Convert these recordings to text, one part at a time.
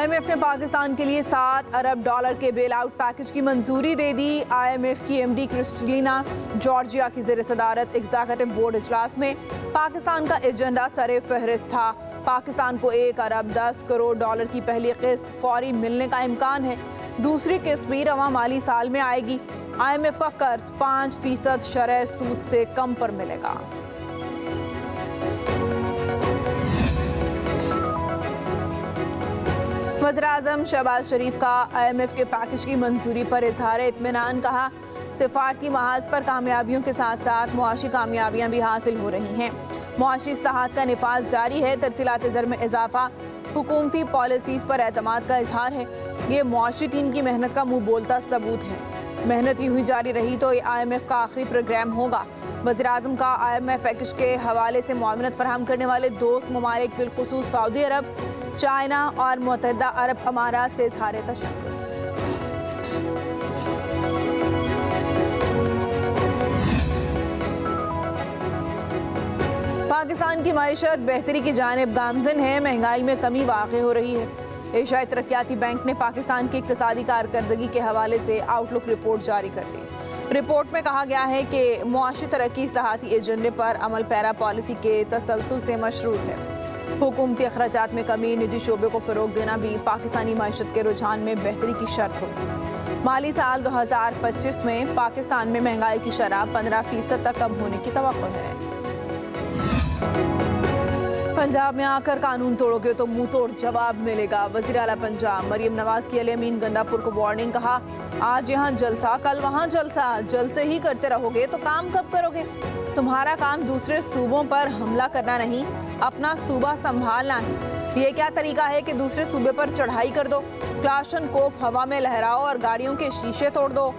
IMF ने पाकिस्तान के लिए $7 अरब के बेल आउट पैकेज की मंजूरी दे दी। IMF की MD क्रिस्टलिना जॉर्जिया की ज़ेर सदारत एग्जीक्यूटिव बोर्ड इजलास में पाकिस्तान का एजेंडा सरे फहरिस्त था। पाकिस्तान को $1 अरब 10 करोड़ की पहली किस्त फौरी मिलने का इम्कान है। दूसरी किस्त भी रवां माली साल में आएगी। IMF का कर्ज 5% शरह सूद से कम पर मिलेगा। वज़ीर-ए-आज़म शहबाज शरीफ का IMF के पैकेज की मंजूरी पर इजहार इत्मीनान। कहा, सिफारती महाज पर कामयाबियों के साथ साथ मुआशी कामयाबियां भी हासिल हो रही हैं। मुआशी इस्लाहात का निफाज जारी है। तरसीलात ज़र में इजाफा, हुकूमती पॉलिसीज़ पर एतमाद का इजहार है। ये मुआशी टीम की मेहनत का मुँह बोलता सबूत है। मेहनत यूं ही जारी रही तो IMF का आखिरी प्रोग्राम होगा। वज़ीर-ए-आज़म का IMF पैकेज के हवाले से मुआवनत फराहम करने वाले दोस्त ममालिक बिलखुसूस सऊदी अरब, चाइना और मुत्तहिदा अरब अमारात से इजहार तशक्कुर। पाकिस्तान की मईशत बेहतरी की जानिब गामज़न है। महंगाई में कमी वाक़ई हो रही है। एशियाई तरक्याती बैंक ने पाकिस्तान की इक़्तिसादी कारकर्दगी के हवाले से आउटलुक रिपोर्ट जारी कर दी। रिपोर्ट में कहा गया है कि मुआशी तरक्की इस्लाहाती एजेंडे पर अमल पैरा पॉलिसी के तसलसल से मशरूत है। हुकूमती अखराजात में कमी, निजी शोबे को फ़रोग देना भी पाकिस्तानी मईशत के रुझान में बेहतरी की शर्त होगी। माली साल 2025 में पाकिस्तान में महंगाई की शरह 15% तक कम होने की तवक्को है। पंजाब में आकर कानून तोड़ोगे तो मुंह तोड़ जवाब मिलेगा। वज़ीर आला पंजाब मरियम नवाज की अली अमीन गंडापुर को वार्निंग। कहा, आज यहाँ जलसा कल वहाँ जलसा, जलसे ही करते रहोगे तो काम कब करोगे? तुम्हारा काम दूसरे सूबों पर हमला करना नहीं, अपना सूबा संभालना है। ये क्या तरीका है कि दूसरे सूबे पर चढ़ाई कर दो, क्लाशनकोफ हवा में लहराओ और गाड़ियों के शीशे तोड़ दो,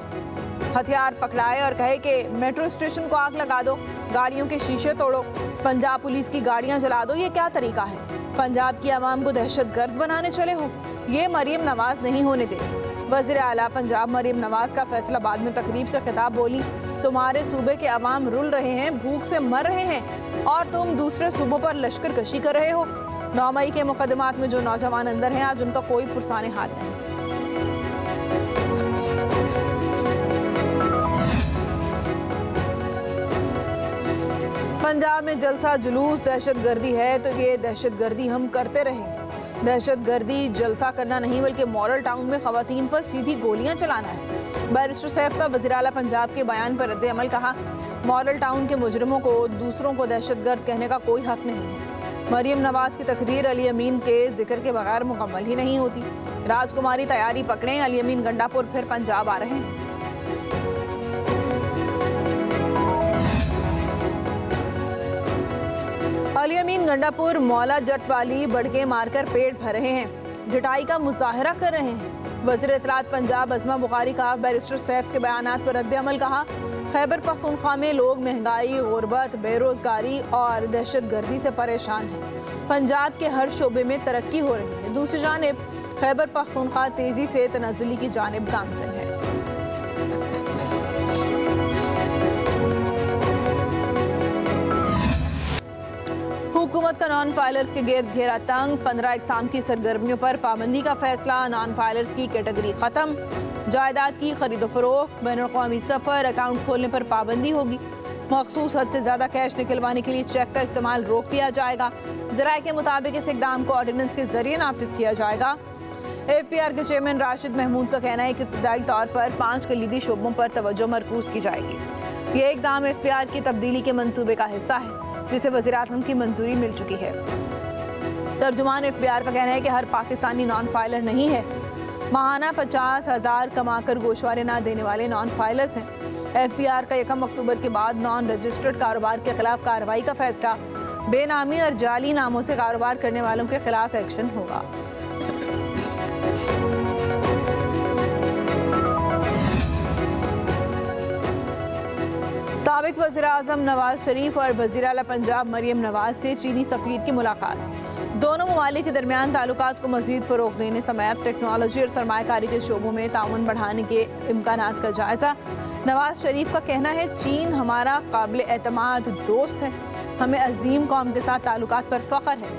हथियार पकड़ाए और कहे कि मेट्रो स्टेशन को आग लगा दो, गाड़ियों के शीशे तोड़ो, पंजाब पुलिस की गाड़ियां जला दो। ये क्या तरीका है? पंजाब की आवाम को दहशतगर्द बनाने चले हो? ये मरियम नवाज नहीं होने देगी। वज़ीर आला पंजाब मरियम नवाज का फैसलाबाद में तकरीब से खिताब बोली, तुम्हारे सूबे के अवाम रुल रहे हैं, भूख से मर रहे हैं और तुम दूसरे सूबों पर लश्कर कशी कर रहे हो। 9 मई के मुकदमात में जो नौजवान अंदर हैं, आज उनका कोई पुरसाने हाल नहीं। पंजाब में जलसा जुलूस दहशतगर्दी है तो ये दहशतगर्दी हम करते रहेंगे। दहशतगर्दी जलसा करना नहीं बल्कि मॉडल टाउन में खवातीन पर सीधी गोलियां चलाना है। बैरिस्टर सैफ का वज़ीर आला पंजाब के बयान पर रद्द अमल। कहा, मॉडल टाउन के मुजरिमों को दूसरों को दहशतगर्द कहने का कोई हक नहीं है। मरियम नवाज की तकरीर अली अमीन के जिक्र के बगैर मुकम्मल ही नहीं होती। राजकुमारी तैयारी पकड़ें, अली अमीन गंडापुर फिर पंजाब आ रहे हैं। अली अमीन गंडापुर मौला जट वाली बड़के मारकर पेट भर रहे हैं, ढिठाई का मुजाहरा कर रहे हैं। वज़ीर इत्तलात पंजाब अज़मा बुखारी का बैरिस्टर सैफ के बयानात पर रद्द अमल। कहा, खैबर पख्तूनख्वा में लोग महंगाई, गुर्बत, बेरोजगारी और दहशतगर्दी से परेशान हैं। पंजाब के हर शोबे में तरक्की हो रही है। दूसरी जानिब खैबर पख्तूनख्वा तेजी से तनज़्ज़ुली की जानिब गामज़न है। हुकूमत का नॉन फाइलर्स के गिर्द घेरा तंग, 15 इकसाम की सरगर्मियों पर पाबंदी का फैसला। नॉन फाइलर्स की कैटेगरी खत्म। जायदाद की खरीदो फरोख्त, बैनुल-अक़वामी सफ़र, अकाउंट खोलने पर पाबंदी होगी। मखसूस हद से ज़्यादा कैश निकलवाने के लिए चेक का इस्तेमाल रोक दिया जाएगा। ज़राए के मुताबिक इस इक़दाम को ऑर्डिनेंस के जरिए नाफिज किया जाएगा। FPR के चेयरमैन राशिद महमूद का कहना है कि इब्तदाई तौर पर 5 कलीदी शोबों पर तवज्जो मरकूज की जाएगी। ये इक़दाम FPR की तब्दीली के मंसूबे का हिस्सा है जिसे वज़ीर-ए-आज़म की मंजूरी मिल चुकी है। तर्जुमान FPR का कहना है कि हर पाकिस्तानी नॉन फाइलर नहीं है। माहाना 50,000 कमाकर गोशवारे ना देने वाले नॉन फाइलर्स हैं। FPR का 1 अक्टूबर के बाद नॉन रजिस्टर्ड कारोबार के खिलाफ कार्रवाई का फैसला। बेनामी और जाली नामों से कारोबार करने वालों के खिलाफ एक्शन होगा। साबिक वज़ीर-ए-आज़म नवाज शरीफ और वज़ीर आला पंजाब मरियम नवाज से चीनी सफ़ीर की मुलाकात। दोनों ममालिक के दरमियान ताल्लुकात को मज़ीद फ़रोग़ देने समेत टेक्नोलॉजी और सरमायाकारी के शोबों में ताउन बढ़ाने के इम्कानात का जायज़ा। नवाज शरीफ का कहना है, चीन हमारा काबिल एतमाद दोस्त है। हमें अजीम कौम के साथ ताल्लुकात पर फख्र है।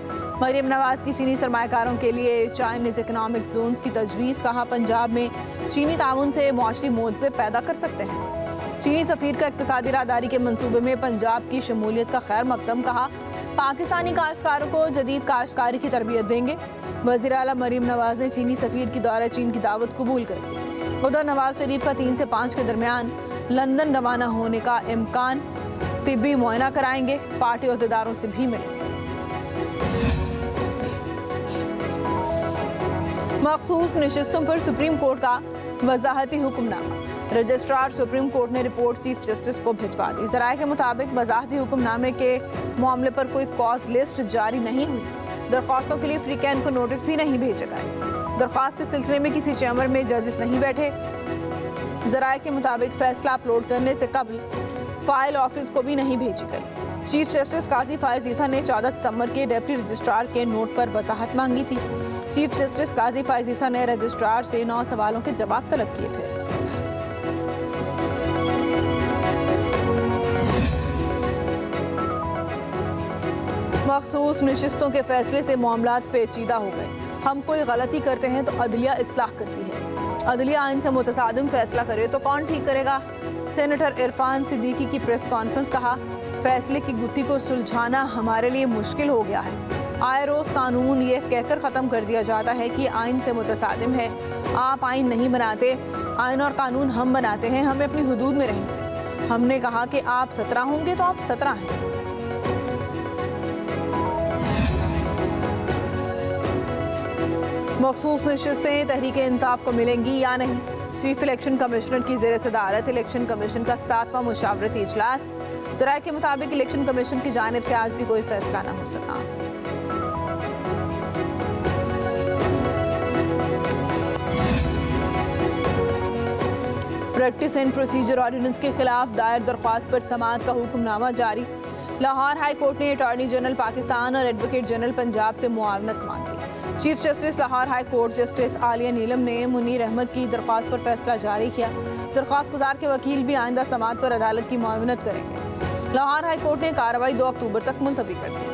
मरियम नवाज की चीनी सरमायाकारों के लिए चाइनीज इकनॉमिक जोन्स की तजवीज़। कहा, पंजाब में चीनी ताउन से मुआशरी मोज़े पैदा कर सकते हैं। चीनी सफीर का इक़्तिसादी राहदारी के मंसूबे में पंजाब की शमूलियत का खैर मकदम। कहा, पाकिस्तानी काश्तकारों को जदीद काश्तकारी की तरबियत देंगे। वज़ीर आला मरियम नवाज ने चीनी सफीर की दौरा चीन की दावत कबूल कर ली। उधर नवाज शरीफ का 3 से 5 के दरमियान लंदन रवाना होने का इम्कान। तिब्बी मुआयना कराएंगे, पार्टी अहदेदारों से भी मिलेंगे। मखसूस नशिस्तों पर सुप्रीम कोर्ट का वजाहती हुक्मनामा। रजिस्ट्रार सुप्रीम कोर्ट ने रिपोर्ट चीफ जस्टिस को भिजवा दी। ज़राए के मुताबिक वजाहती हुक्मनामे के मामले पर कोई कॉज लिस्ट जारी नहीं हुई। दरख्वास्तों के लिए फ्री कैन को नोटिस भी नहीं भेजा गया। दरख्वास्त के सिलसिले में किसी चैम्बर में जजेस नहीं बैठे। ज़राए के मुताबिक फैसला अपलोड करने से कबल फाइल ऑफिस को भी नहीं भेजी गई। चीफ जस्टिस काजी फायज ईसा ने 14 सितंबर के डिप्टी रजिस्ट्रार के नोट पर वजाहत मांगी थी। चीफ जस्टिस काजी फायज ईसा ने रजिस्ट्रार से 9 सवालों के जवाब तलब किए थे। मखसूस नशिस्तों के फैसले से मामलात पेचीदा हो गए। हम कोई गलती करते हैं तो अदलिया इस्लाह करती है। अदलिया आइन से मुतसादिम फैसला करे तो कौन ठीक करेगा। सेनेटर इरफान सिद्दीकी की प्रेस कॉन्फ्रेंस। कहा, फैसले की गुत्थी को सुलझाना हमारे लिए मुश्किल हो गया है। आए रोज कानून ये कहकर ख़त्म कर दिया जाता है कि आइन से मुतसादिम है। आप आइन नहीं बनाते, आइन और कानून हम बनाते हैं, हमें अपनी हुदूद में रहने दें। हमने कहा कि आप 17 होंगे तो आप 17 हैं। मखसूस नशिस्तें तहरीक इंसाफ को मिलेंगी या नहीं। चीफ इलेक्शन कमिश्नर की ज़ेर सदारत इलेक्शन कमीशन का 7वां मुशावरती इजलास। ज़राए के मुताबिक इलेक्शन कमीशन की जानिब से आज भी कोई फैसला न हो सका। प्रैक्टिस एंड प्रोसीजर ऑर्डिनेंस के खिलाफ दायर दरख्वास्त पर समाअत का हुक्मनामा जारी। लाहौर हाई कोर्ट ने अटॉर्नी जनरल पाकिस्तान और एडवोकेट जनरल पंजाब से मुआवनत मांगी। Chief justice Lahore high court justice Aliya Neelam ने मुनीर अहमद की दरख्वास्त पर फैसला जारी किया। दरख्वास्त गुजार के वकील भी आइंदा समाअत पर अदालत की मुआवनत करेंगे। लाहौर हाई कोर्ट ने कार्रवाई 2 अक्टूबर तक मुलतवी कर दी।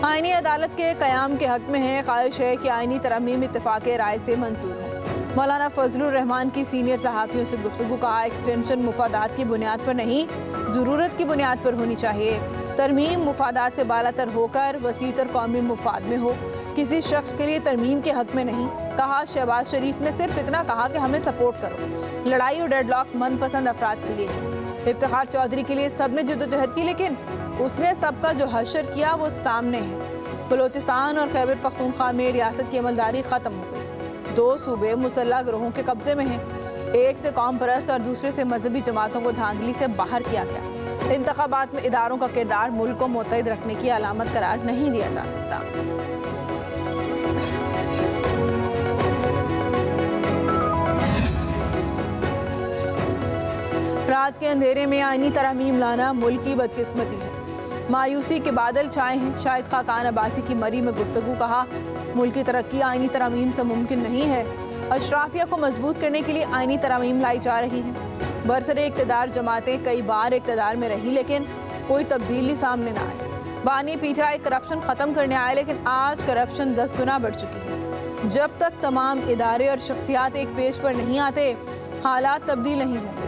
आईनी अदालत के क़याम के हक में है। ख्वाहिश है कि आईनी तरमीम इत्तेफाक राय से मंजूर हो। मौलाना फजलुर रहमान की सीनियर सहाफ़ियों से गुफ्तगू। कहा, एक्सटेंशन मुफादात की बुनियाद पर नहीं, ज़रूरत की बुनियाद पर होनी चाहिए। तरमीम मुफादात से बालातर होकर वसीतर कौमी मुफाद में हो, किसी शख्स के लिए तरमीम के हक में नहीं। कहा, शहबाज शरीफ ने सिर्फ इतना कहा कि हमें सपोर्ट करो। लड़ाई और डेडलॉक मनपसंद अफराद के लिए है। इफ्तिखार चौधरी के लिए सब ने जद्दोजहद की, लेकिन उसने सबका जो हशर किया वो सामने है। बलोचिस्तान और खैबर पख्तूनख्वा में रियासत की अमलदारी ख़त्म हो गई। 2 सूबे मुसल्लह गिरोहों के कब्जे में हैं। एक से कौम परस्त और दूसरे से मजहबी जमातों को धांधली से बाहर किया गया। इंतखाबात में इदारों का किरदार मुल्क को मुत्तहिद रखने की अलामत करार नहीं दिया जा सकता। रात के अंधेरे में आईनी तरमीम लाना मुल्क की बदकिस्मती है। मायूसी के बादल छाए हैं। शाहिद खाकान अब्बासी की मरी में गुफ्तगू। कहा, मुल्क की तरक्की आईनी तरमीम से मुमकिन नहीं है। अशराफिया को मजबूत करने के लिए आईनी तरमीम लाई जा रही हैं। बरसरे इक़्तिदार जमातें कई बार इक़्तिदार में रही, लेकिन कोई तब्दीली सामने ना आई। बानी पीठाई करप्शन ख़त्म करने आए, लेकिन आज करप्शन 10 गुना बढ़ चुकी है। जब तक तमाम इदारे और शख्सियात एक पेज पर नहीं आते, हालात तब्दील नहीं होंगे।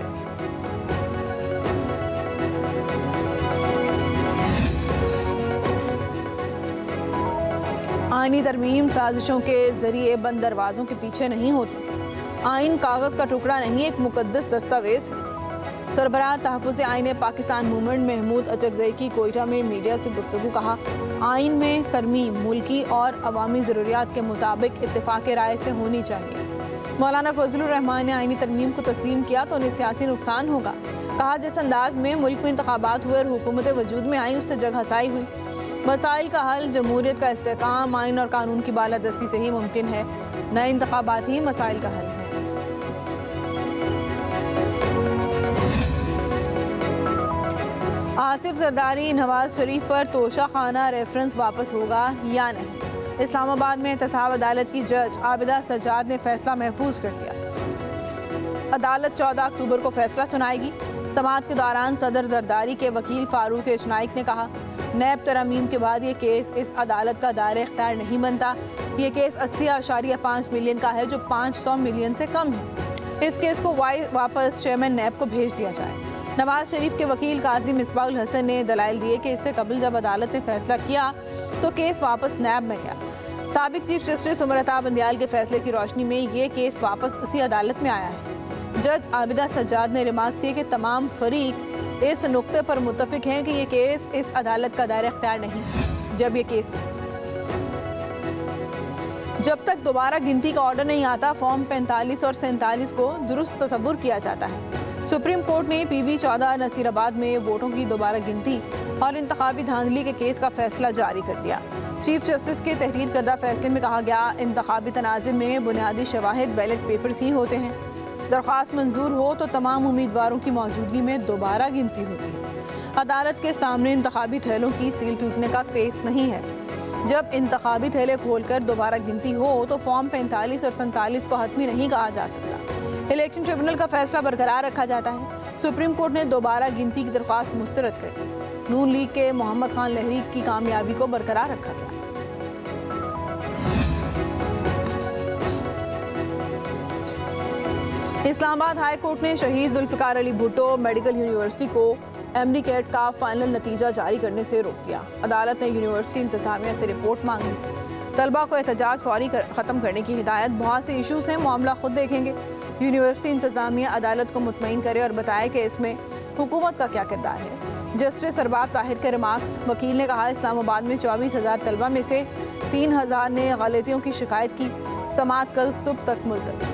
आईनी तरमीम साजिशों के जरिए बंद दरवाज़ों के पीछे नहीं होती। आइन कागज़ का टुकड़ा नहीं, एक मुकद्दस दस्तावेज है। सरबराह तहफ़्फ़ुज़ आइन पाकिस्तान मूवमेंट महमूद अचकज़ई की कोयटा में मीडिया से गुफ्तगू। कहा, आइन में तरमीम मुल्की और अवामी ज़रूरियात के मुताबिक इत्तेफाक राय से होनी चाहिए। मौलाना फजलुर रहमान ने आईनी तरमीम को तस्लीम किया तो उन्हें सियासी नुकसान होगा। कहा, जिस अंदाज में मुल्क में इंतखाबात हुए और हुकूमत वजूद में आई, उससे जगहसाई हुई। मसाइल का हल जमहूरियत का इस्तेकाम आइन और कानून की बालादस्ती से ही मुमकिन है। नए इंतखाबात ही मसाइल का हल है। आसिफ जरदारी नवाज शरीफ पर तोशा खाना रेफरेंस वापस होगा या नहीं। इस्लामाबाद में एहतसाब अदालत की जज आबिदा सज्जाद ने फैसला महफूज कर दिया। अदालत 14 अक्टूबर को फैसला सुनाएगी। समाअत के दौरान सदर जरदारी के वकील फारूक इशनाइक ने कहा, नैब तरमीम के बाद ये केस इस अदालत का दायरे इख्तियार नहीं बनता। ये केस 80.5 मिलियन का है, जो 500 मिलियन से कम है। इस केस को वापस चेयरमैन नैब को भेज दिया जाए। नवाज शरीफ के वकील काजी मिसबाहुल हसन ने दलाइल दिए कि इससे कबल जब अदालत ने फैसला किया तो केस वापस नैब में गया। साबिक चीफ जस्टिस उमर अता बंदियाल के फैसले की रोशनी में ये केस वापस उसी अदालत में आया है। जज आबिदा सज्जाद ने रिमार्क किए कि तमाम फरीक इस नुक्ते पर मुत्तफिक हैं कि ये केस इस अदालत का दायरा इख्तियार नहीं। जब तक दोबारा गिनती का ऑर्डर नहीं आता, फॉर्म 45 और 47 को दुरुस्त तस्वुर किया जाता है। सुप्रीम कोर्ट ने PB 14 नसीराबाद में वोटों की दोबारा गिनती और इंतखाबी धांधली के केस का फैसला जारी कर दिया। चीफ जस्टिस के तहरीर करदा फैसले में कहा गया, इंतखाबी तनाज़े में बुनियादी शवाहिद बैलेट पेपर्स ही होते हैं। दरख्वास्त मंजूर हो तो तमाम उम्मीदवारों की मौजूदगी में दोबारा गिनती होती है। अदालत के सामने इंतखाबी थैलों की सील टूटने का केस नहीं है। जब इंतखाबी थैले खोलकर दोबारा गिनती हो तो फॉर्म 45 और 47 को हतमी नहीं कहा जा सकता। इलेक्शन ट्रिब्यूनल का फैसला बरकरार रखा जाता है। सुप्रीम कोर्ट ने दोबारा गिनती की दरख्वास्त मुस्तरद कर दी। नून लीग के मोहम्मद खान लहरी की कामयाबी को बरकरार रखा गया। इस्लामाबाद हाई कोर्ट ने शहीद जुल्फिकार अली भुट्टो मेडिकल यूनिवर्सिटी को MD-CAT का फाइनल नतीजा जारी करने से रोक दिया। अदालत ने यूनिवर्सिटी इंतजामिया से रिपोर्ट मांगी। तलबा को एहतजाज फौरी ख़त्म करने की हिदायत। बहुत से इशूज़ हैं, मामला खुद देखेंगे। यूनिवर्सिटी इंतजामिया अदालत को मुतमईन करे और बताए कि इसमें हुकूमत का क्या किरदार है। जस्टिस अरबाब ताहिर के रिमार्क्स। वकील ने कहा, इस्लामाबाद में 24,000 तलबा में से 3,000 ने गलतियों की शिकायत की। समाअत कल सुबह तक मुलतवी।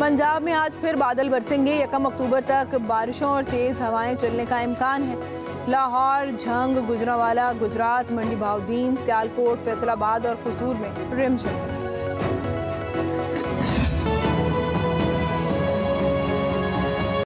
पंजाब में आज फिर बादल बरसेंगे। 1 अक्टूबर तक बारिशों और तेज़ हवाएं चलने का इम्कान है। लाहौर, झंग, गुजरांवाला, गुजरात, मंडी बहाउद्दीन, सियालकोट, फैसलाबाद और कसूर में रिमझिम।